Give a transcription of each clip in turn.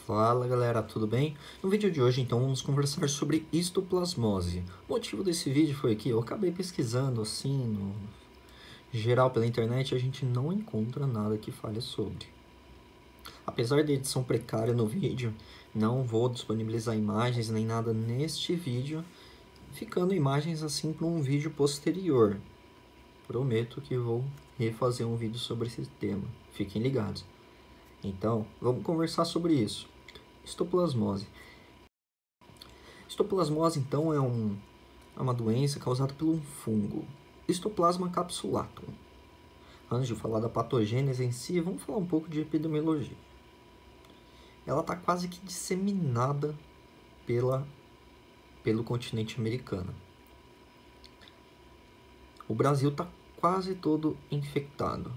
Fala galera, tudo bem? No vídeo de hoje então vamos conversar sobre histoplasmose. O motivo desse vídeo foi que eu acabei pesquisando assim no geral pela internet e a gente não encontra nada que fale sobre. Apesar da edição precária no vídeo, não vou disponibilizar imagens nem nada neste vídeo, ficando imagens assim para um vídeo posterior. Prometo que vou refazer um vídeo sobre esse tema, fiquem ligados. Então, vamos conversar sobre isso. Histoplasmose. Histoplasmose, então, é uma doença causada por um fungo, Histoplasma capsulatum. Antes de falar da patogênese em si, vamos falar um pouco de epidemiologia. Ela está quase que disseminada pelo continente americano. O Brasil está quase todo infectado.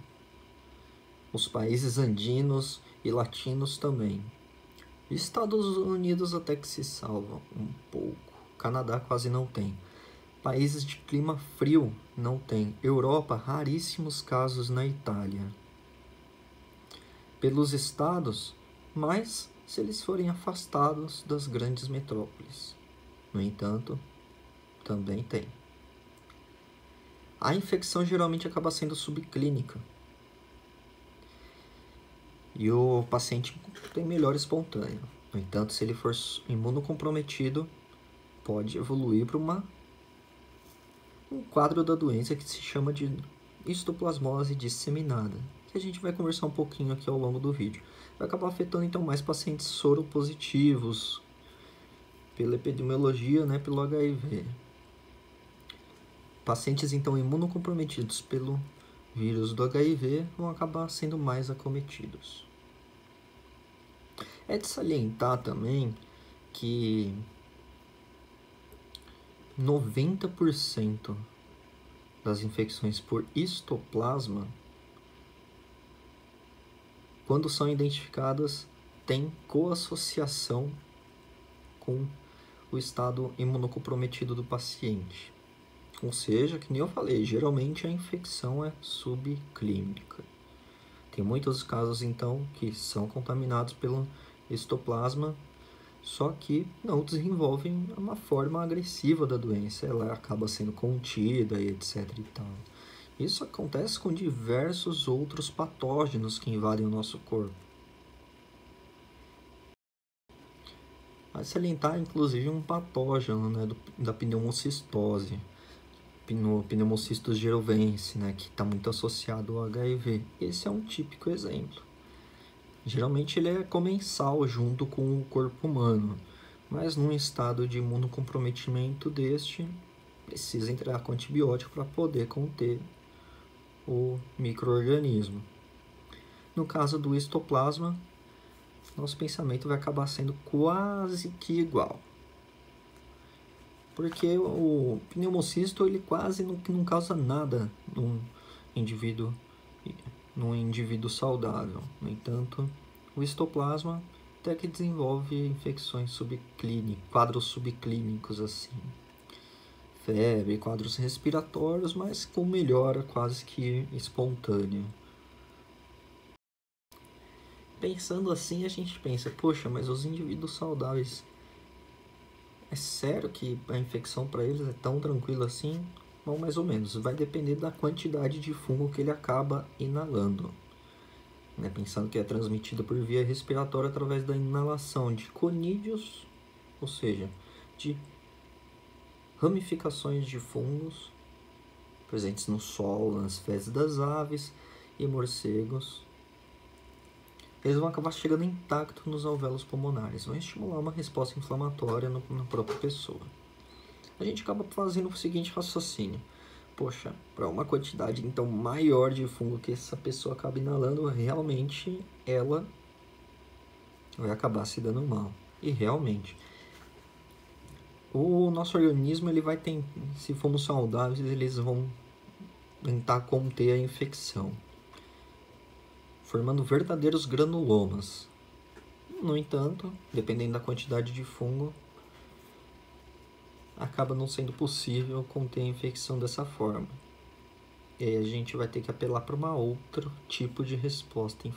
Os países andinos e latinos também. Estados Unidos até que se salvam um pouco. Canadá quase não tem. Países de clima frio não tem. Europa, raríssimos casos na Itália. Pelos estados, mas se eles forem afastados das grandes metrópoles. No entanto, também tem. A infecção geralmente acaba sendo subclínica. E o paciente tem melhora espontânea. No entanto, se ele for imunocomprometido, pode evoluir para um quadro da doença que se chama de histoplasmose disseminada, que a gente vai conversar um pouquinho aqui ao longo do vídeo. Vai acabar afetando então mais pacientes soropositivos, pela epidemiologia, né, pelo HIV. Pacientes então imunocomprometidos pelo vírus do HIV vão acabar sendo mais acometidos. É de salientar também que 90% das infecções por histoplasma, quando são identificadas, têm coassociação com o estado imunocomprometido do paciente. Ou seja, que nem eu falei, geralmente a infecção é subclínica. Tem muitos casos, então, que são contaminados pelo histoplasma, só que não desenvolvem uma forma agressiva da doença, ela acaba sendo contida e etc e tal. Isso acontece com diversos outros patógenos que invadem o nosso corpo. Vai salientar, inclusive, um patógeno, né, da pneumocistose, Pneumocystis jirovense, né, que está muito associado ao HIV. Esse é um típico exemplo. Geralmente ele é comensal junto com o corpo humano, mas num estado de imunocomprometimento deste, precisa entrar com antibiótico para poder conter o micro-organismo. No caso do histoplasma, nosso pensamento vai acabar sendo quase que igual. Porque o pneumocisto ele quase não causa nada num indivíduo saudável. No entanto, o histoplasma até que desenvolve infecções subclínicas, quadros subclínicos assim. Febre, quadros respiratórios, mas com melhora quase que espontânea. Pensando assim, a gente pensa, poxa, mas os indivíduos saudáveis, é sério que a infecção para eles é tão tranquila assim? Bom, mais ou menos, vai depender da quantidade de fungo que ele acaba inalando. Né? Pensando que é transmitida por via respiratória através da inalação de conídeos, ou seja, de ramificações de fungos presentes no solo, nas fezes das aves e morcegos. Eles vão acabar chegando intactos nos alvéolos pulmonares, vão estimular uma resposta inflamatória na própria pessoa. A gente acaba fazendo o seguinte raciocínio: poxa, para uma quantidade então maior de fungo que essa pessoa acaba inalando, realmente ela vai acabar se dando mal. E realmente, o nosso organismo, ele vai ter, se formos saudáveis, eles vão tentar conter a infecção, formando verdadeiros granulomas. No entanto, dependendo da quantidade de fungo, acaba não sendo possível conter a infecção dessa forma. E aí a gente vai ter que apelar para uma outro tipo de resposta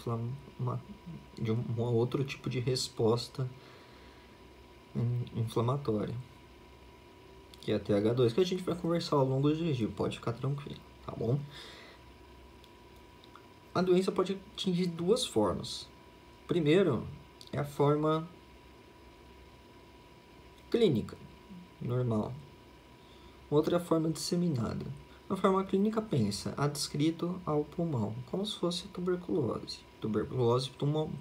outro tipo de resposta inflamatória, que é a TH2, que a gente vai conversar ao longo do dia, pode ficar tranquilo, tá bom? A doença pode atingir duas formas. Primeiro, é a forma clínica, normal. Outra é a forma disseminada. Na forma clínica, pensa, adscrito ao pulmão, como se fosse tuberculose. Tuberculose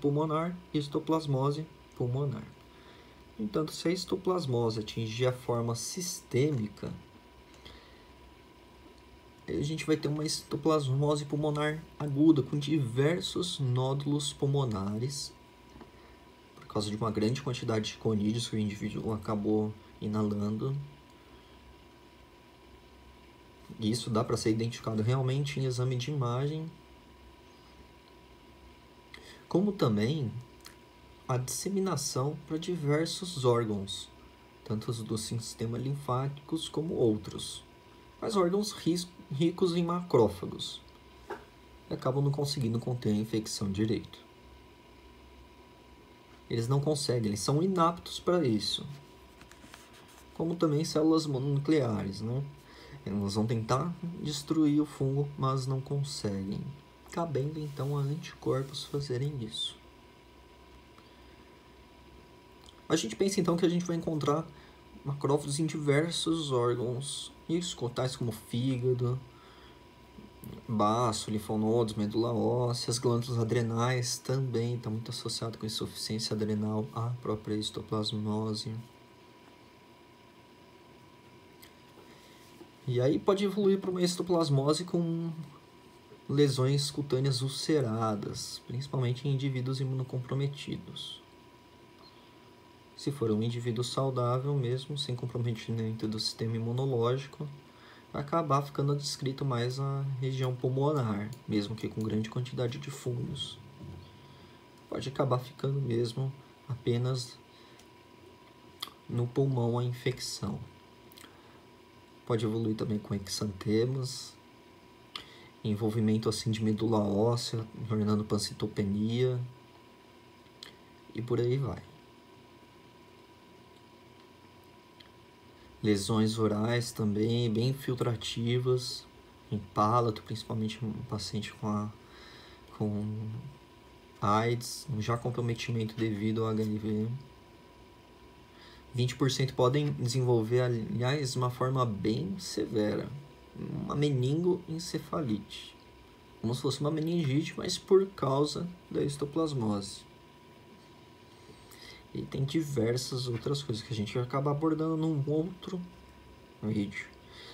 pulmonar e histoplasmose pulmonar. No entanto, se a histoplasmose atingir a forma sistêmica, a gente vai ter uma histoplasmose pulmonar aguda, com diversos nódulos pulmonares, por causa de uma grande quantidade de conídeos que o indivíduo acabou inalando. E isso dá para ser identificado realmente em exame de imagem, como também a disseminação para diversos órgãos, tanto do sistema linfático como outros, mas órgãos ricos em macrófagos, e acabam não conseguindo conter a infecção direito. Eles não conseguem, eles são inaptos para isso. Como também células mononucleares, né? Elas vão tentar destruir o fungo, mas não conseguem, cabendo então a anticorpos fazerem isso. A gente pensa então que a gente vai encontrar macrófagos em diversos órgãos, tais como fígado, baço, linfonodos, medula óssea, as glândulas adrenais também estão muito associadas com insuficiência adrenal, a própria histoplasmose. E aí pode evoluir para uma histoplasmose com lesões cutâneas ulceradas, principalmente em indivíduos imunocomprometidos. Se for um indivíduo saudável mesmo, sem comprometimento do sistema imunológico, vai acabar ficando descrito mais a região pulmonar, mesmo que com grande quantidade de fungos. Pode acabar ficando mesmo apenas no pulmão a infecção. Pode evoluir também com exantemas, envolvimento assim de medula óssea, tornando pancitopenia, e por aí vai. Lesões orais também, bem infiltrativas, em palato, principalmente um paciente com AIDS, já comprometimento devido ao HIV. 20% podem desenvolver, aliás, de uma forma bem severa, uma meningoencefalite, como se fosse uma meningite, mas por causa da histoplasmose. E tem diversas outras coisas que a gente vai acabar abordando num outro vídeo.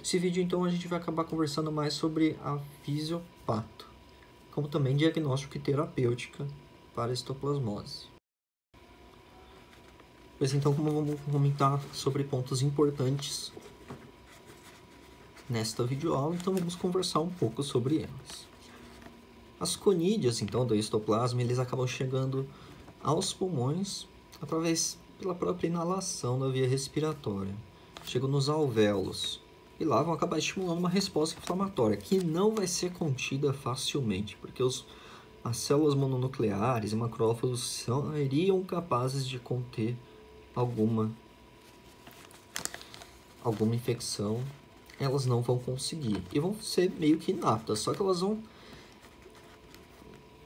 Esse vídeo, então, a gente vai acabar conversando mais sobre a fisiopato, como também diagnóstico e terapêutica para a histoplasmose. Pois então, como vamos comentar sobre pontos importantes nesta videoaula, então vamos conversar um pouco sobre elas. As conídeas, então, do histoplasma, eles acabam chegando aos pulmões pela própria inalação da via respiratória. Chegam nos alvéolos e lá vão acabar estimulando uma resposta inflamatória que não vai ser contida facilmente, porque as células mononucleares e macrófagos seriam capazes de conter alguma infecção. Elas não vão conseguir e vão ser meio que inaptas, só que elas vão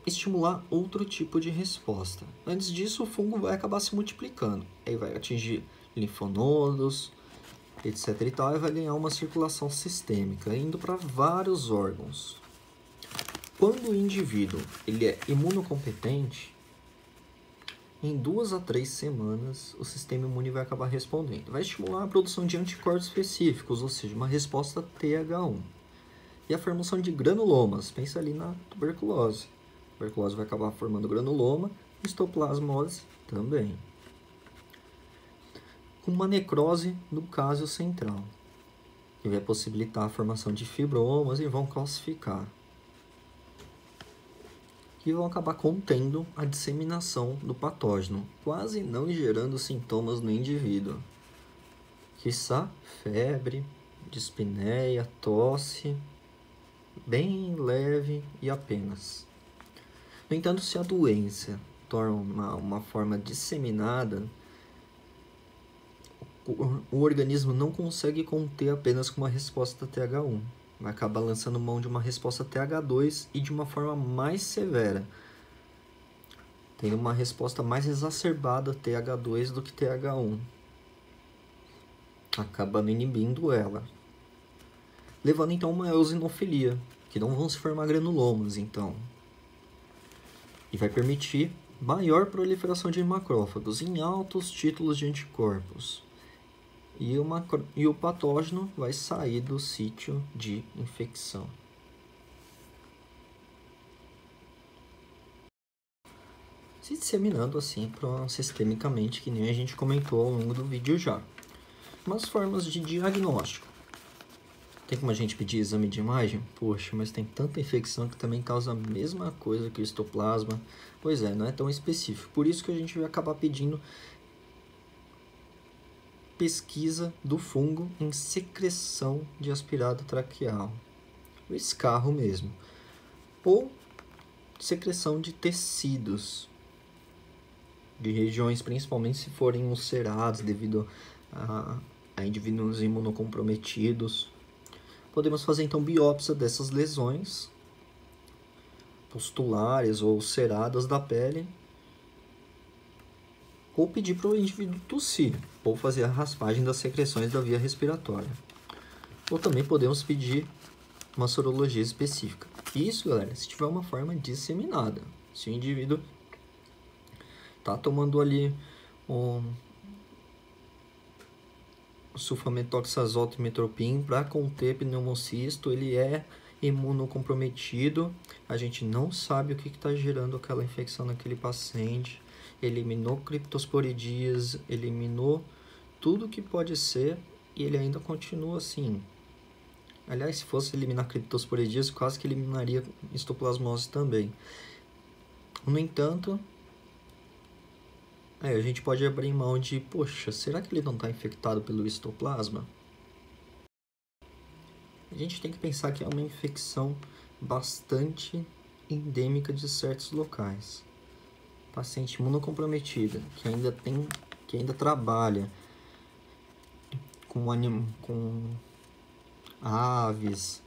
estimular outro tipo de resposta. Antes disso, o fungo vai acabar se multiplicando, aí vai atingir linfonodos, etc. e tal, e vai ganhar uma circulação sistêmica, indo para vários órgãos. Quando o indivíduo ele é imunocompetente, em 2 a 3 semanas, o sistema imune vai acabar respondendo. Vai estimular a produção de anticorpos específicos, ou seja, uma resposta TH1. E a formação de granulomas, pensa ali na tuberculose. A tuberculose vai acabar formando granuloma, histoplasmose também. Com uma necrose no cásium central, que vai possibilitar a formação de fibromas e vão calcificar. Que vão acabar contendo a disseminação do patógeno, quase não gerando sintomas no indivíduo. Quiçá febre, dispneia, tosse, bem leve e apenas. No entanto, se a doença torna uma forma disseminada, o organismo não consegue conter apenas com uma resposta TH1. Vai acabar lançando mão de uma resposta TH2 e de uma forma mais severa, tendo uma resposta mais exacerbada TH2 do que TH1, acabando inibindo ela, levando então a uma eosinofilia, que não vão se formar granulomas, então, e vai permitir maior proliferação de macrófagos em altos títulos de anticorpos. E o patógeno vai sair do sítio de infecção. Se disseminando assim sistemicamente, que nem a gente comentou ao longo do vídeo já. Umas formas de diagnóstico. Tem como a gente pedir exame de imagem? Poxa, mas tem tanta infecção que também causa a mesma coisa que o histoplasma. Pois é, não é tão específico. Por isso que a gente vai acabar pedindo pesquisa do fungo em secreção de aspirado traqueal, o escarro mesmo, ou secreção de tecidos, de regiões, principalmente se forem ulcerados devido a indivíduos imunocomprometidos. Podemos fazer então biópsia dessas lesões pustulares ou ulceradas da pele, ou pedir para o indivíduo tossir, ou fazer a raspagem das secreções da via respiratória. Ou também podemos pedir uma sorologia específica. Isso, galera, se tiver uma forma disseminada. Se o indivíduo está tomando ali um sulfametoxazoto e metropin para conter pneumocisto, ele é imunocomprometido, a gente não sabe o que está gerando aquela infecção naquele paciente, eliminou criptosporidias, eliminou tudo que pode ser e ele ainda continua assim. Aliás, se fosse eliminar criptosporidias, quase que eliminaria histoplasmose também. No entanto, a gente pode abrir mão de, poxa, será que ele não está infectado pelo histoplasma? A gente tem que pensar que é uma infecção bastante endêmica de certos locais. Paciente imunocomprometida, que ainda trabalha com aves,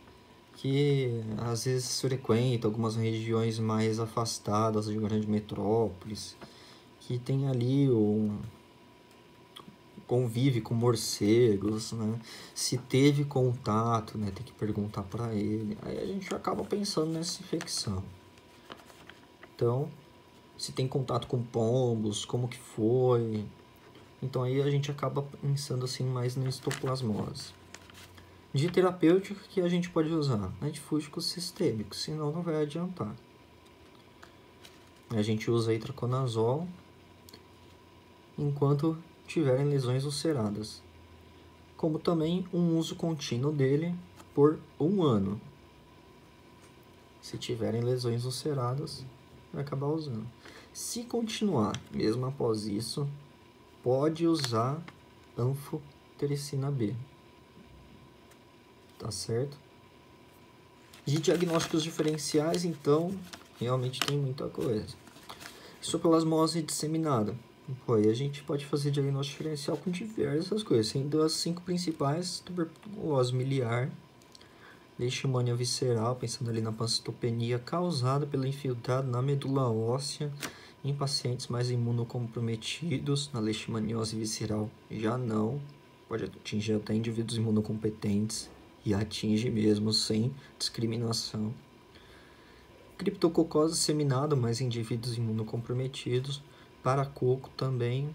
que às vezes frequenta algumas regiões mais afastadas de grandes metrópoles, que tem ali convive com morcegos, né? Se teve contato, né? Tem que perguntar para ele. Aí a gente acaba pensando nessa infecção. Então, se tem contato com pombos, como que foi. Então aí a gente acaba pensando assim mais na histoplasmose. De terapêutico que a gente pode usar? Antifúngico sistêmico, senão não vai adiantar. A gente usa itraconazol enquanto tiverem lesões ulceradas. Como também um uso contínuo dele por 1 ano. Se tiverem lesões ulceradas, vai acabar usando. Se continuar, mesmo após isso, pode usar anfotericina B. Tá certo? De diagnósticos diferenciais, então, realmente tem muita coisa. Histoplasmose disseminada. Pô, aí a gente pode fazer diagnóstico diferencial com diversas coisas, sendo as 5 principais: tuberculose miliar, leishmania visceral, pensando ali na pancitopenia causada pelo infiltrado na medula óssea em pacientes mais imunocomprometidos. Na leishmaniose visceral já não, pode atingir até indivíduos imunocompetentes e atinge mesmo sem discriminação. Criptococose disseminada, mas em indivíduos imunocomprometidos. Paracoco também,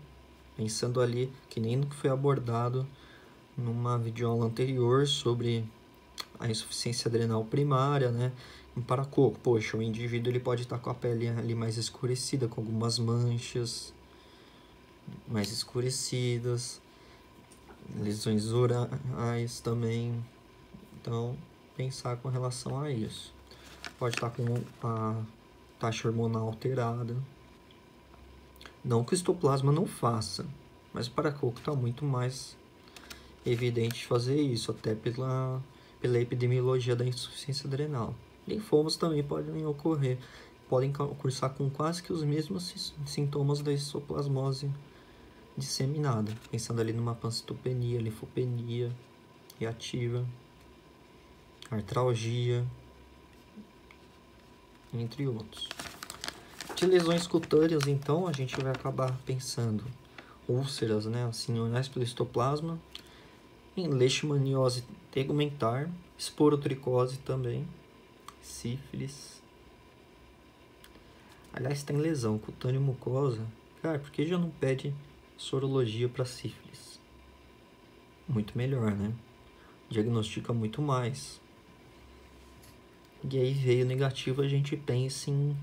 pensando ali que nem no que foi abordado numa videoaula anterior sobre a insuficiência adrenal primária, né? Um paracoco, poxa, o indivíduo ele pode estar com a pele ali mais escurecida, com algumas manchas mais escurecidas, lesões orais também. Então, pensar com relação a isso. Pode estar com a taxa hormonal alterada. Não que o histoplasma não faça, mas o paracoco está muito mais evidente de fazer isso, até pela pela epidemiologia da insuficiência adrenal. Linfomas também podem cursar com quase que os mesmos sintomas da histoplasmose disseminada, pensando ali numa pancitopenia, linfopenia reativa, artralgia, entre outros. De lesões cutâneas, então, a gente vai acabar pensando úlceras, né, sinonais pelo histoplasma, em leishmaniose tegumentar, esporotricose também, sífilis. Aliás, tem lesão cutânea mucosa. Cara, por que já não pede sorologia para sífilis? Muito melhor, né? Diagnostica muito mais. E aí veio negativo, a gente pensa em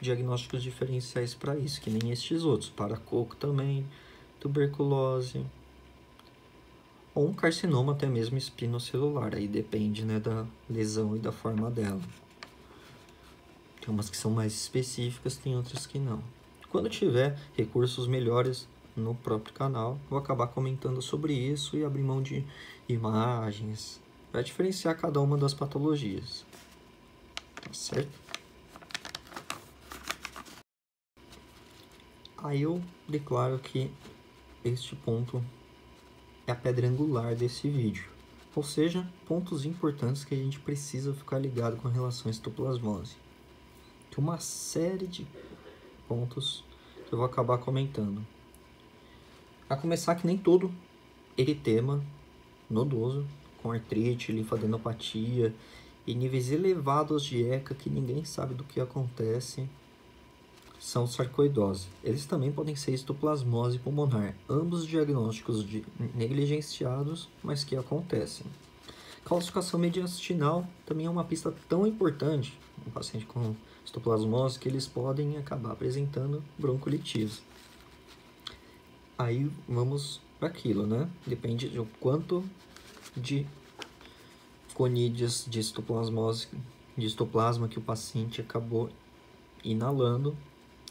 diagnósticos diferenciais para isso, que nem estes outros. Paracoco também, tuberculose, ou um carcinoma até mesmo espinocelular. Aí depende, né, da lesão e da forma dela. Tem umas que são mais específicas, tem outras que não. Quando tiver recursos melhores no próprio canal, vou acabar comentando sobre isso e abrir mão de imagens para diferenciar cada uma das patologias. Tá certo? Aí eu declaro que este ponto é a pedra angular desse vídeo. Ou seja, pontos importantes que a gente precisa ficar ligado com relação à histoplasmose. Tem uma série de pontos que eu vou acabar comentando. A começar que nem todo eritema nodoso, com artrite, linfadenopatia e níveis elevados de ECA que ninguém sabe do que acontece, são sarcoidose. Eles também podem ser histoplasmose pulmonar, ambos diagnósticos negligenciados, mas que acontecem. Calcificação mediastinal também é uma pista tão importante no paciente com histoplasmose que eles podem acabar apresentando broncolitis. Aí vamos para aquilo, né? Depende do quanto de conídeas de histoplasma que o paciente acabou inalando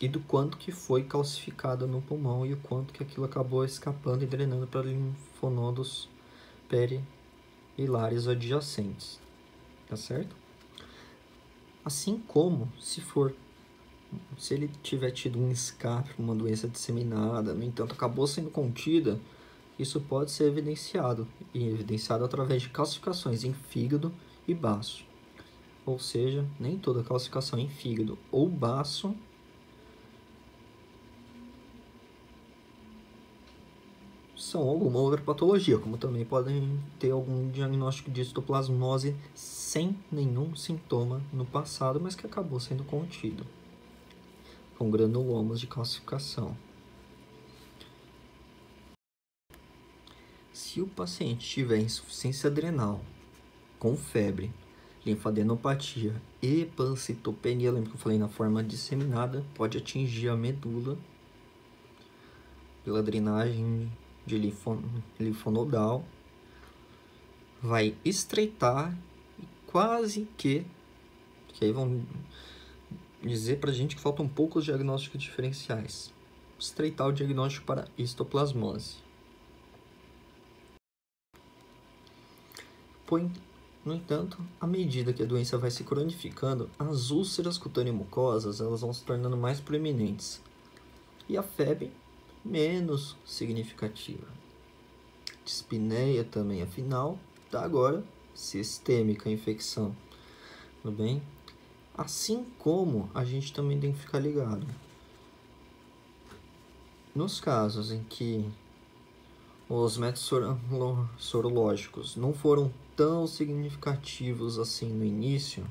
e do quanto que foi calcificada no pulmão e o quanto que aquilo acabou escapando e drenando para linfonodos perihilares adjacentes, tá certo? Assim como se ele tiver tido um escape, uma doença disseminada, no entanto acabou sendo contida, isso pode ser evidenciado através de calcificações em fígado e baço. Ou seja, nem toda calcificação em fígado ou baço são alguma outra patologia, como também podem ter algum diagnóstico de histoplasmose sem nenhum sintoma no passado, mas que acabou sendo contido, com granulomas de calcificação. Se o paciente tiver insuficiência adrenal, com febre, linfadenopatia e pancitopenia, lembra que eu falei na forma disseminada, pode atingir a medula pela drenagem de linfonodal, vai estreitar e quase que aí vão dizer pra gente que faltam poucos diagnósticos diferenciais. Estreitar o diagnóstico para histoplasmose. No entanto, à medida que a doença vai se cronificando, as úlceras cutâneo-mucosas elas vão se tornando mais proeminentes e a febre menos significativa. Dispneia também, afinal, tá agora sistêmica a infecção, tudo bem? Assim como a gente também tem que ficar ligado nos casos em que os métodos sorológicos não foram tão significativos assim no início,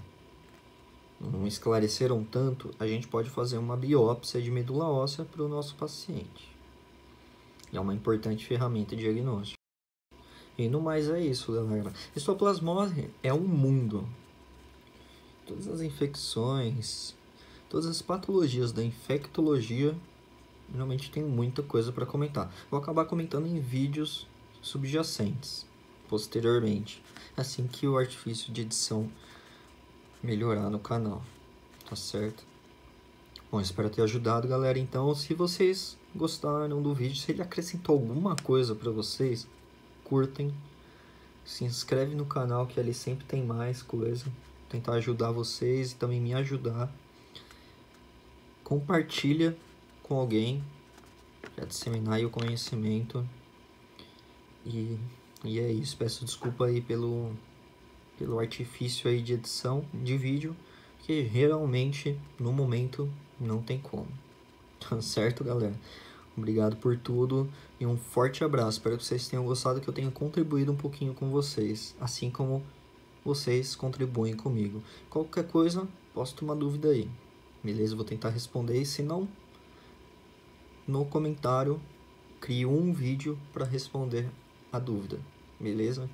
não esclareceram tanto, a gente pode fazer uma biópsia de medula óssea para o nosso paciente. É uma importante ferramenta de diagnóstico. E no mais é isso, galera. Histoplasmose é um mundo. Todas as infecções, todas as patologias da infectologia, realmente tem muita coisa para comentar. Vou acabar comentando em vídeos subjacentes, posteriormente, assim que o artifício de edição melhorar no canal, tá certo? Bom, espero ter ajudado, galera. Então, se vocês gostaram do vídeo, se ele acrescentou alguma coisa para vocês, curtem, Se inscreve no canal que ali sempre tem mais coisa. Tentar ajudar vocês e também me ajudar. Compartilha com alguém para disseminar aí o conhecimento. E é isso. Peço desculpa aí pelo artifício aí de edição de vídeo, que realmente no momento não tem como. Tá certo, galera? Obrigado por tudo e um forte abraço. Espero que vocês tenham gostado, que eu tenha contribuído um pouquinho com vocês, assim como vocês contribuem comigo. Qualquer coisa, posta uma dúvida aí, beleza? Eu vou tentar responder, e se não, no comentário, crio um vídeo para responder a dúvida, beleza?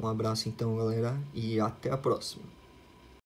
Um abraço então, galera, e até a próxima.